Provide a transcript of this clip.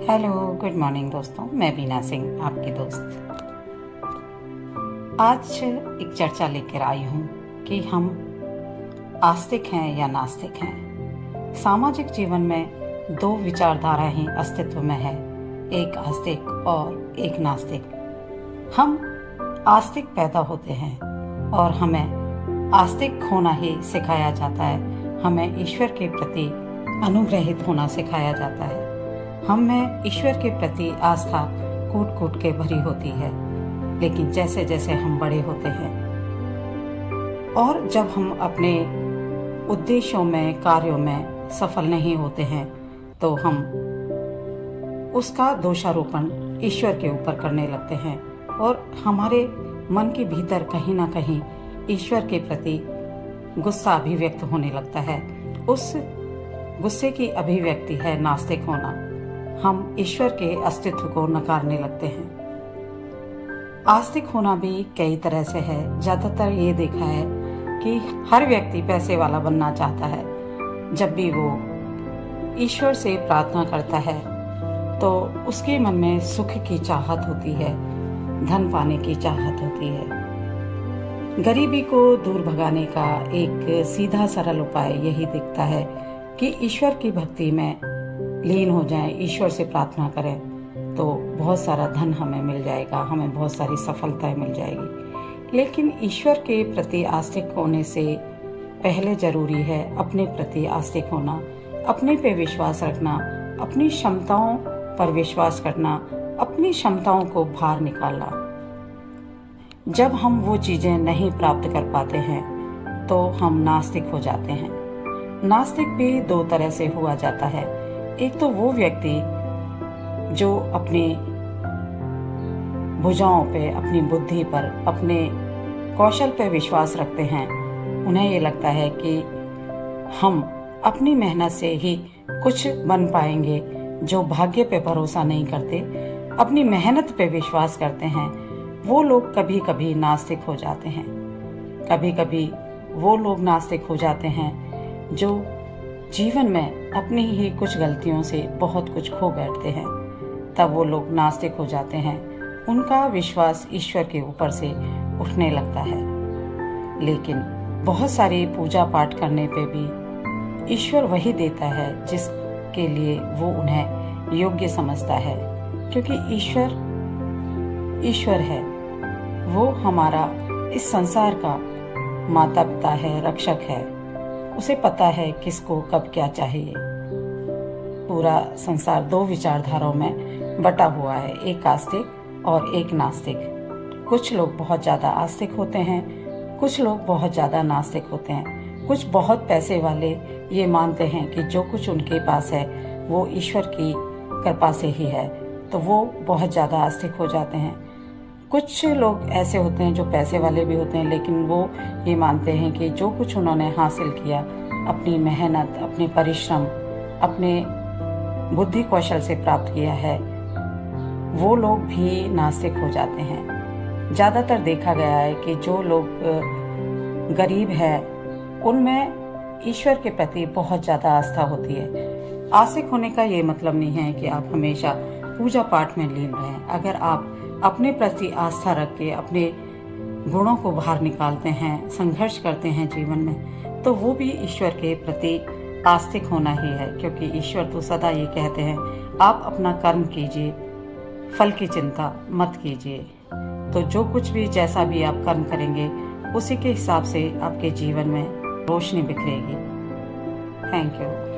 Hello, good morning दोस्तों। मैं बीना सिंह, आपकी दोस्त। आज एक चर्चा लेकर आई हूँ कि हम आस्तिक हैं या नास्तिक हैं। सामाजिक जीवन में दो विचारधाराएं अस्तित्व में है, एक आस्तिक और एक नास्तिक। हम आस्तिक पैदा होते हैं और हमें आस्तिक होना ही सिखाया जाता है। हमें ईश्वर के प्रति अनुग्रहित होना सिखाया जाता है। हम में ईश्वर के प्रति आस्था कूट कूट के भरी होती है, लेकिन जैसे जैसे हम बड़े होते हैं और जब हम अपने उद्देश्यों में, कार्यों में सफल नहीं होते हैं, तो हम उसका दोषारोपण ईश्वर के ऊपर करने लगते हैं और हमारे मन के भीतर कहीं ना कहीं ईश्वर के प्रति गुस्सा अभिव्यक्त होने लगता है। उस गुस्से की अभिव्यक्ति है नास्तिक होना। हम ईश्वर के अस्तित्व को नकारने लगते हैं। आस्तिक होना भी कई तरह से है। ज्यादातर ये देखा है कि हर व्यक्ति पैसे वाला बनना चाहता है। जब भी वो ईश्वर से प्रार्थना करता है तो उसके मन में सुख की चाहत होती है, धन पाने की चाहत होती है। गरीबी को दूर भगाने का एक सीधा सरल उपाय यही दिखता है कि ईश्वर की भक्ति में लीन हो जाएं, ईश्वर से प्रार्थना करें तो बहुत सारा धन हमें मिल जाएगा, हमें बहुत सारी सफलताएं मिल जाएगी। लेकिन ईश्वर के प्रति आस्तिक होने से पहले जरूरी है अपने प्रति आस्तिक होना, अपने पे विश्वास रखना, अपनी क्षमताओं पर विश्वास करना, अपनी क्षमताओं को बाहर निकालना। जब हम वो चीजें नहीं प्राप्त कर पाते हैं तो हम नास्तिक हो जाते हैं। नास्तिक भी दो तरह से हुआ जाता है। एक तो वो व्यक्ति जो अपनी भुजाओं पे, अपनी बुद्धि पर, अपने कौशल पे विश्वास रखते हैं। उन्हें ये लगता है कि हम अपनी मेहनत से ही कुछ बन पाएंगे। जो भाग्य पे भरोसा नहीं करते, अपनी मेहनत पे विश्वास करते हैं, वो लोग कभी कभी नास्तिक हो जाते हैं। कभी कभी वो लोग नास्तिक हो जाते हैं जो जीवन में अपनी ही कुछ गलतियों से बहुत कुछ खो बैठते हैं। तब वो लोग नास्तिक हो जाते हैं। उनका विश्वास ईश्वर के ऊपर से उठने लगता है। लेकिन बहुत सारी पूजा पाठ करने पे भी ईश्वर वही देता है जिसके लिए वो उन्हें योग्य समझता है, क्योंकि ईश्वर है। वो हमारा इस संसार का माता पिता है, रक्षक है। उसे पता है किसको कब क्या चाहिए। पूरा संसार दो विचारधाराओं में बटा हुआ है, एक आस्तिक और एक नास्तिक। कुछ लोग बहुत ज्यादा आस्तिक होते हैं, कुछ लोग बहुत ज्यादा नास्तिक होते हैं। कुछ बहुत पैसे वाले ये मानते हैं कि जो कुछ उनके पास है वो ईश्वर की कृपा से ही है, तो वो बहुत ज्यादा आस्तिक हो जाते हैं। कुछ लोग ऐसे होते हैं जो पैसे वाले भी होते हैं, लेकिन वो ये मानते हैं कि जो कुछ उन्होंने हासिल किया, अपनी मेहनत, अपने परिश्रम, अपने बुद्धि कौशल से प्राप्त किया है, वो लोग भी नास्तिक हो जाते हैं। ज्यादातर देखा गया है कि जो लोग गरीब हैं उनमें ईश्वर के प्रति बहुत ज्यादा आस्था होती है। आस्तिक होने का ये मतलब नहीं है कि आप हमेशा पूजा पाठ में लीन रहें। अगर आप अपने प्रति आस्था रख के अपने गुणों को बाहर निकालते हैं, संघर्ष करते हैं जीवन में, तो वो भी ईश्वर के प्रति आस्तिक होना ही है। क्योंकि ईश्वर तो सदा ये कहते हैं, आप अपना कर्म कीजिए, फल की चिंता मत कीजिए। तो जो कुछ भी, जैसा भी आप कर्म करेंगे, उसी के हिसाब से आपके जीवन में रोशनी बिखरेगी। Thank you.